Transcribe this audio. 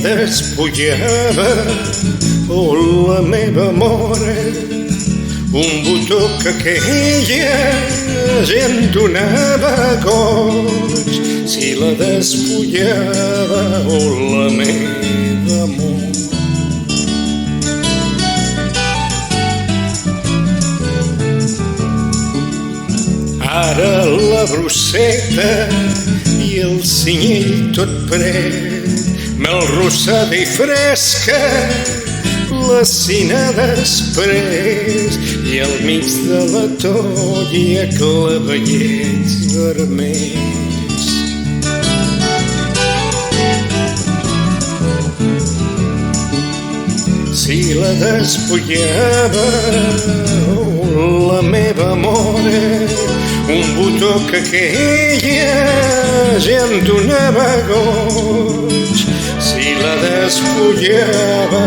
despullava, la meva mora, un botó que aquella gent donava goig. Si la despullava, la meva mort. Ara la brosseta i el cinyell tot pret, melrossada i fresca, la cina després, i al mig de la tolla clavellets vermells. Si la despullava, la meva mora, un botó que aquella gent donava goig. Si la despullava,